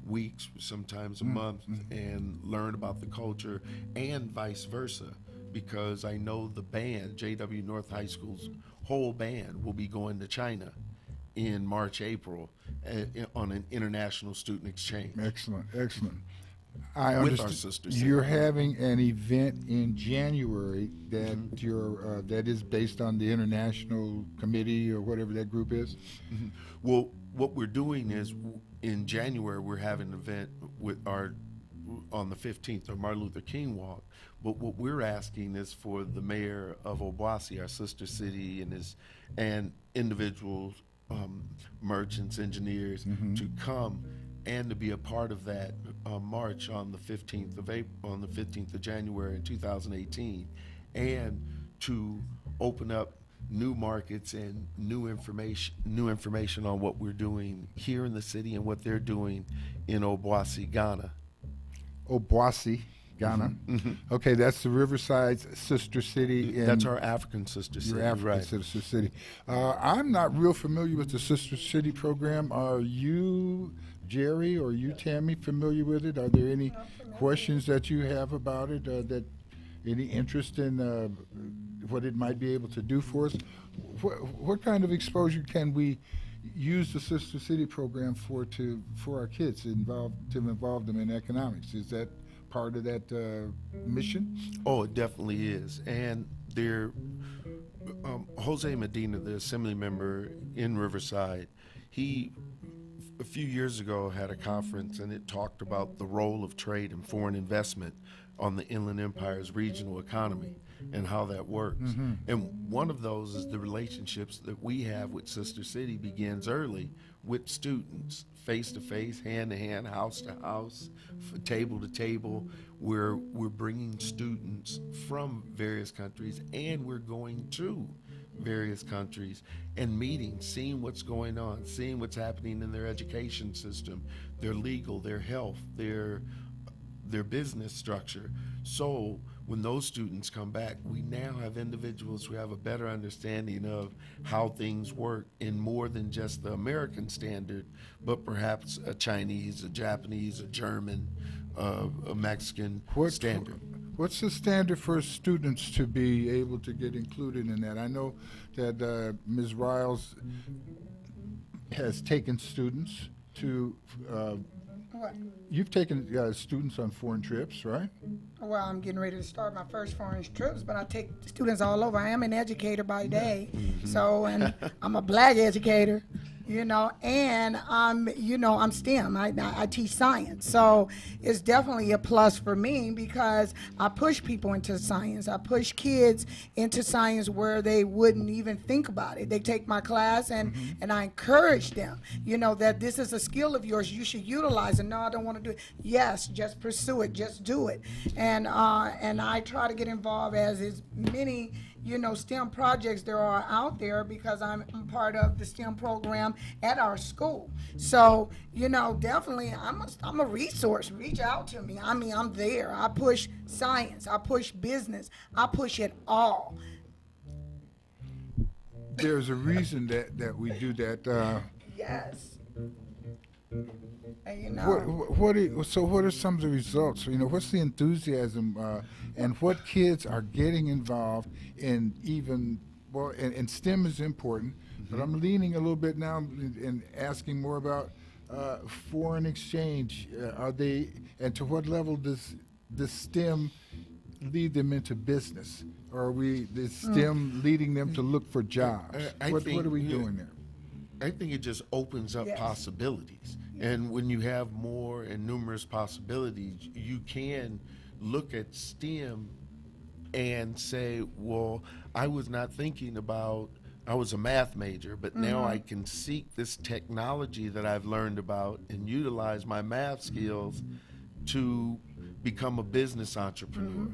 weeks, sometimes a month, and learn about the culture, and vice versa. Because I know the band, JW North High School's whole band, will be going to China in March, April, on an international student exchange. Excellent, excellent. I With our understand sister city. you're having an event in January that that is based on the International Committee or whatever that group is. Well, what we're doing is in January we're having an event on the 15th, or Martin Luther King Walk. But what we're asking is for the mayor of Obuasi, our sister city, and individuals, merchants, engineers, to come and to be a part of that march on the 15th of January in 2018, and to open up new markets and new information on what we're doing here in the city and what they're doing in Obuasi, Ghana. Obuasi, Ghana. Okay, that's the Riverside's sister city. That's our African sister city. Your African right. sister city. I'm not real familiar with the sister city program. Are you, Jerry, or you, Tammy, familiar with it? Are there any questions that you have about it? Any interest in what it might be able to do for us? What kind of exposure can we use the sister city program for our kids, to involve them in economics? Is that part of that mission? Oh, it definitely is. And Jose Medina, the assembly member in Riverside, he a few years ago had a conference, and it talked about the role of trade and foreign investment on the Inland Empire's regional economy and how that works. And one of those is the relationships that we have with Sister City begins early with students, face to face, hand to hand, house to house, table to table, where we're bringing students from various countries, and we're going to various countries and meeting, seeing what's going on, seeing what's happening in their education system, their legal, their health, their business structure. So when those students come back, we now have individuals who have a better understanding of how things work in more than just the American standard, but perhaps a Chinese, a Japanese, a German, a Mexican standard. What's the standard for students to be able to get included in that? I know that Ms. Riles has taken students to What? You've taken students on foreign trips, right? Well, I'm getting ready to start my first foreign trips, but I take students all over. I am an educator by day, so, and I'm a black educator, and I'm STEM. I teach science, so it's definitely a plus for me because I push people into science. I push kids into science where they wouldn't even think about it. They take my class, and I encourage them, that this is a skill of yours. You should utilize it. No, I don't want to do it. Yes, just pursue it. Just do it. And I try to get involved as many STEM projects there are out there because I'm part of the STEM program at our school. So, definitely I'm a resource. Reach out to me. I mean, I'm there. I push science. I push business. I push it all. There's a reason that we do that. Yes. And, what are some of the results? What's the enthusiasm and what kids are getting involved in and STEM is important, but I'm leaning a little bit now and asking more about foreign exchange. And to what level does STEM lead them into business? Or is STEM leading them to look for jobs? What are we doing there? I think it just opens up possibilities. And when you have more and numerous possibilities, you can look at STEM and say, well, I was not thinking about, I was a math major, but now I can seek this technology that I've learned about and utilize my math skills to become a business entrepreneur.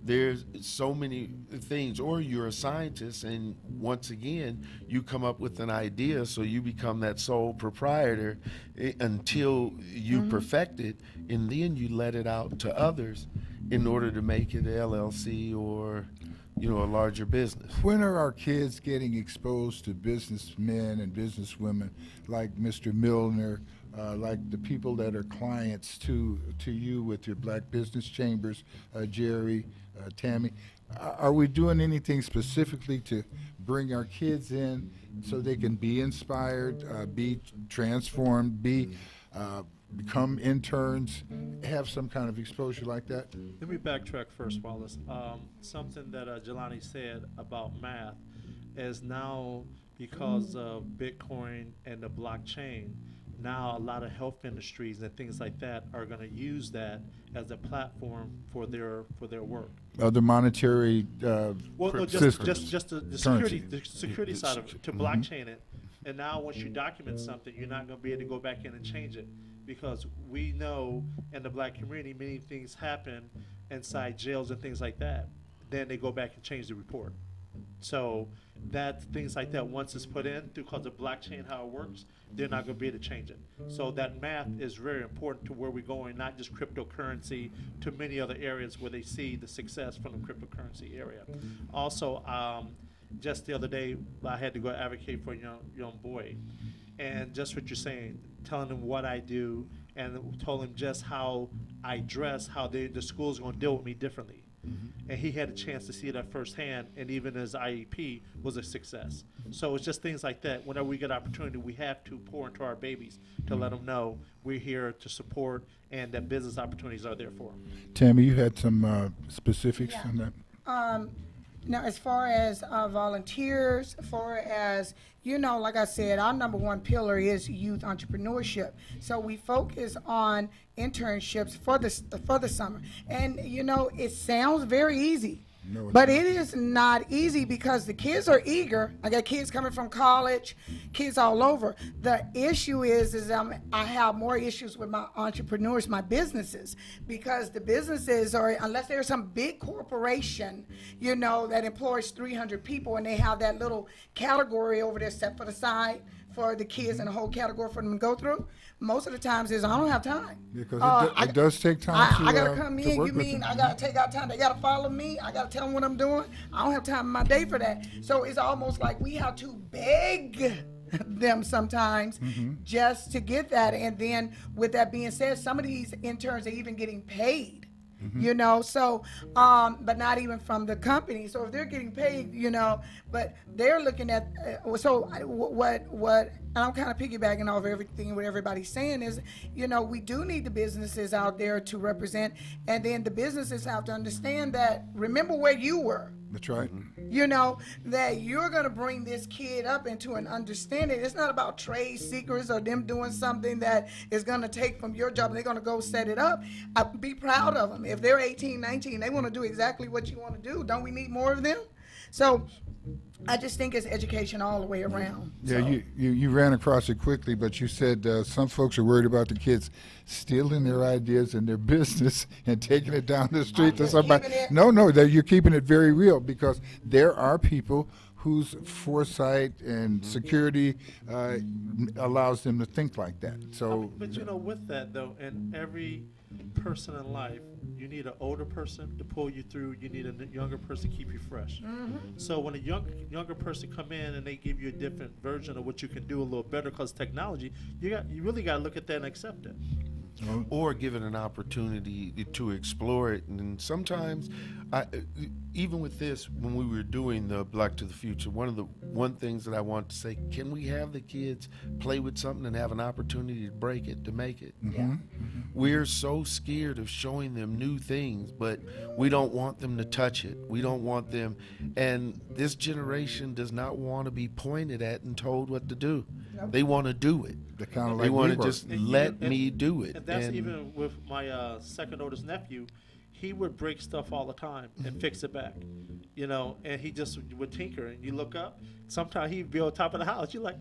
There's so many things. Or you're a scientist, and once again, you come up with an idea, so you become that sole proprietor until you perfect it, and then you let it out to others in order to make it an LLC or a larger business. When are our kids getting exposed to businessmen and businesswomen like Mr. Milner, like the people that are clients to you with your Black Business Chambers, Jerry, Tammy? Are we doing anything specifically to bring our kids in so they can be inspired, be transformed, become interns, have some kind of exposure like that? Let me backtrack first, Wallace. Something that Jelani said about math is now, because of Bitcoin and the blockchain, now a lot of health industries and things like that are going to use that as a platform for their work. Other monetary systems. just the security side of it, to blockchain it. And now once you document something, you're not going to be able to go back in and change it, because we know in the Black community many things happen inside jails and things like that. Then they go back and change the report. So that things like that, once it's put in, because of blockchain, how it works, they're not going to be able to change it. So that math is very important to where we're going, not just cryptocurrency, to many other areas where they see the success from the cryptocurrency area. Also, just the other day, I had to go advocate for a young boy. And just what you're saying, telling him what I do, and told him just how I dress, how the school's going to deal with me differently. And he had a chance to see that firsthand, and even his IEP was a success. So it's just things like that. Whenever we get opportunity, we have to pour into our babies to let them know we're here to support and that business opportunities are there for them. Tammy, you had some specifics on that? Now, as far as volunteers, as far as, like I said, our number one pillar is youth entrepreneurship. So we focus on internships for the summer. And, it sounds very easy. No, but it is not easy, because the kids are eager. I got kids coming from college, kids all over. The issue is I have more issues with my entrepreneurs, my businesses, because the businesses are, unless there's some big corporation, that employs 300 people, and they have that little category over there set for the side for the kids and a whole category for them to go through. Most of the times is I don't have time. Because it does take time I gotta come in. work You with mean them. I gotta take out time? They gotta follow me. I gotta tell them what I'm doing. I don't have time in my day for that. So it's almost like we have to beg them sometimes just to get that. And then with that being said, some of these interns are even getting paid. So, but not even from the company. So if they're getting paid, but they're looking at, what, and I'm kind of piggybacking off everything what everybody's saying is, we do need the businesses out there to represent, and then the businesses have to understand that, remember where you were. That's right. That you're going to bring this kid up into an understanding. It's not about trade secrets or them doing something that is going to take from your job and they're going to go set it up. Be proud of them. If they're 18, 19, they want to do exactly what you want to do. Don't we need more of them? So I just think it's education all the way around. Yeah, so. You ran across it quickly, but you said some folks are worried about the kids stealing their ideas and their business and taking it down the street to somebody. No, you're keeping it very real, because there are people whose foresight and security allows them to think like that. So, but with that though, in every person in life, you need an older person to pull you through. You need a younger person to keep you fresh. So when a younger person come in and they give you a different version of what you can do a little better because technology, you really got to look at that and accept it. Or give it an opportunity to explore it. And sometimes, even with this, when we were doing the Black to the Future, one things that I want to say, can we have the kids play with something and have an opportunity to break it, to make it? We're so scared of showing them new things, but we don't want them to touch it. We don't want them, and this generation does not want to be pointed at and told what to do. Nope. They want to do it. They want to just let me do it. And that's even with my second oldest nephew. He would break stuff all the time and fix it back, and he just would tinker. And you look up, sometimes he'd be on top of the house. You're like,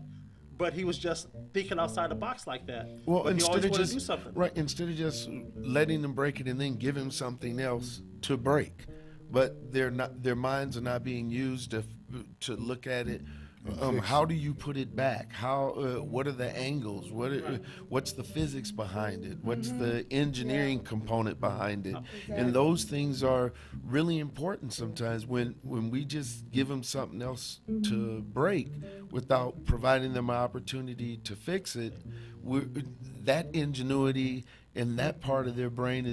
but he was just thinking outside the box like that. Well, but instead of just do something. Instead of just letting him break it and then give him something else to break. but their minds are not being used to look at it. How do you put it back? What are the angles? What's the physics behind it? What's the engineering component behind it? And those things are really important sometimes when we just give them something else to break without providing them an opportunity to fix it. That ingenuity and that part of their brain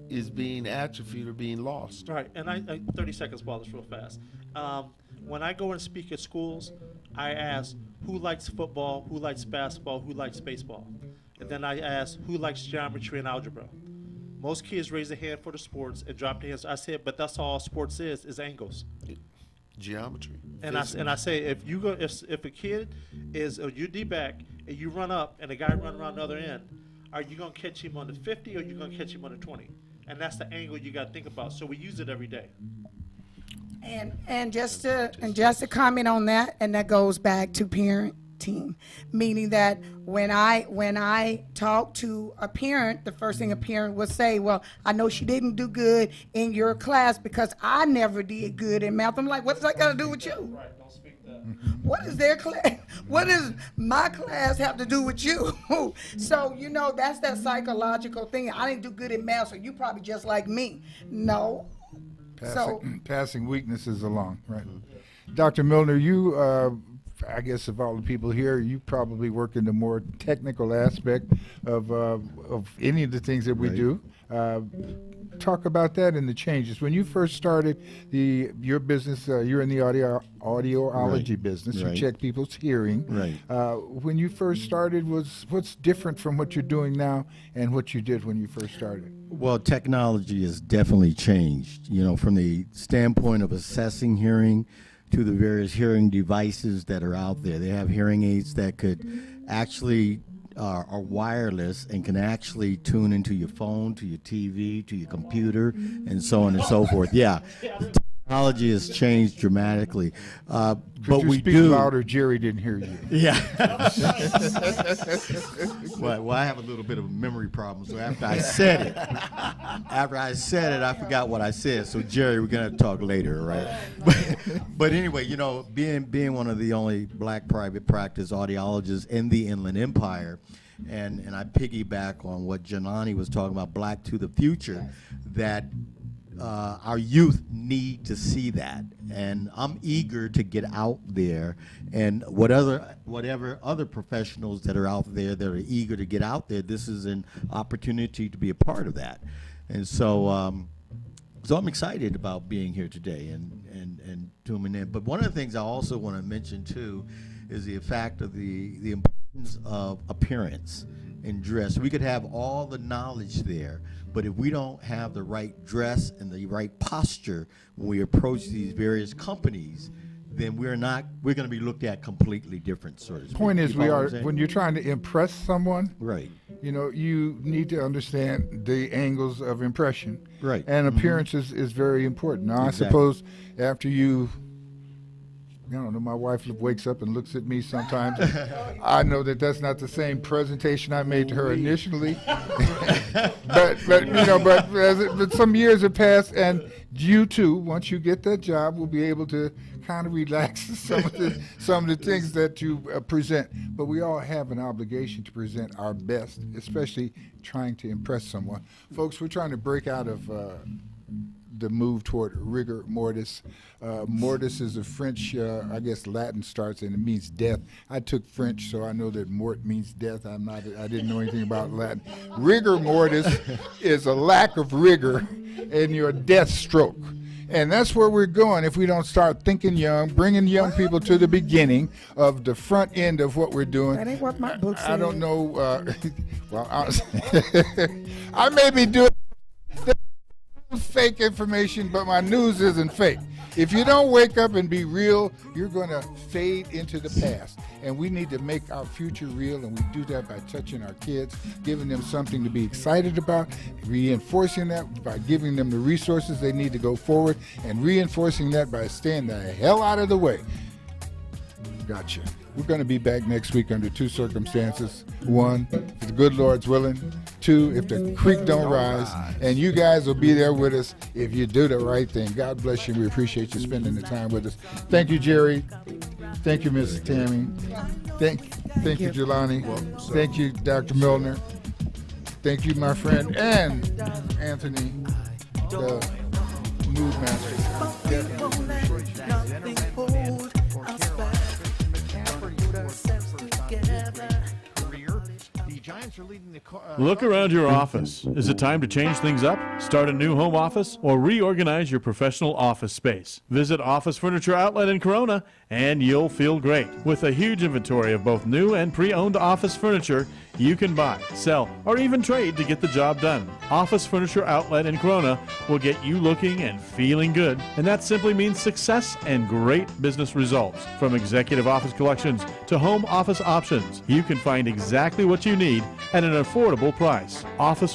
is being atrophied or being lost. Right, and I 30 seconds, Wallace, real fast. When I go and speak at schools, I ask who likes football, who likes basketball, who likes baseball. And then I ask who likes geometry and algebra. Most kids raise their hand for the sports and drop their hands. I said, but that's all sports is angles. Geometry. And I say if a kid is a UD back and you run up and a guy run around the other end, are you gonna catch him on the 50 or are you gonna catch him on the 20? And that's the angle you gotta think about. So we use it every day. And just to comment on that, and that goes back to parenting, meaning that when I talk to a parent, the first thing a parent will say, well, I know she didn't do good in your class because I never did good in math. I'm like, what's that got to do with you? Right, don't speak that. What is their class? What does my class have to do with you? So, that's that psychological thing. I didn't do good in math, so you probably just like me. No. Passing weaknesses along, right? Dr. Milner, you, I guess of all the people here, you probably work in the more technical aspect of any of the things that we do. Talk about that and the changes. When you first started your business, you're in the audiology business. You check people's hearing. When you first started, what's different from what you're doing now and what you did when you first started? Well, technology has definitely changed, from the standpoint of assessing hearing to the various hearing devices that are out there. They have hearing aids that could actually are wireless and can actually tune into your phone, to your TV, to your computer, and so on and so forth. Yeah. Technology has changed dramatically, but we speak louder. Jerry didn't hear you. Yeah. Well, I have a little bit of a memory problem, so after I said it, I forgot what I said. So Jerry, we're gonna talk later, right? But anyway, being one of the only black private practice audiologists in the Inland Empire, and I piggyback on what Janani was talking about, Black to the Future, that. Our youth need to see that, and I'm eager to get out there, and whatever other professionals that are out there that are eager to get out there, this is an opportunity to be a part of that. And so I'm excited about being here today and tuning in. But one of the things I also want to mention too is the fact of the importance of appearance and dress. We could have all the knowledge there, but if we don't have the right dress and the right posture when we approach these various companies, then we're going to be looked at completely different, sort of. Point is, when you're trying to impress someone, right? You need to understand the angles of impression, right? And appearance is very important. Now, exactly. I suppose after you. I don't know, my wife wakes up and looks at me sometimes. I know that's not the same presentation I made to her initially. but some years have passed, and you too, once you get that job, will be able to kind of relax some of the things that you present. But we all have an obligation to present our best, especially trying to impress someone. Folks, we're trying to break out of the move toward rigor mortis. Mortis is a French, I guess Latin starts and it means death. I took French, so I know that mort means death. I didn't know anything about Latin. Rigor mortis is a lack of rigor in your death stroke. And that's where we're going if we don't start thinking young, bringing young people to the beginning of the front end of what we're doing. That ain't what my book said. I don't know. I may be doing fake information, but my news isn't fake. If you don't wake up and be real, you're going to fade into the past. And we need to make our future real, and we do that by touching our kids, giving them something to be excited about, reinforcing that by giving them the resources they need to go forward, and reinforcing that by staying the hell out of the way. Gotcha. We're going to be back next week under two circumstances. One, if the good Lord's willing, too if the creek don't rise. And you guys will be there with us if you do the right thing. God bless you. We appreciate you spending the time with us. Thank you, Jerry. Thank you, Miss Tammy. Thank you, Jelani. Thank you, Dr. Milner. Thank you, my friend, and Anthony, the mood master. Look around your office. Is it time to change things up? Start a new home office or reorganize your professional office space? Visit Office Furniture Outlet in Corona and you'll feel great. With a huge inventory of both new and pre-owned office furniture, you can buy, sell, or even trade to get the job done. Office Furniture Outlet in Corona will get you looking and feeling good, and that simply means success and great business results. From executive office collections to home office options, you can find exactly what you need at an affordable price. Office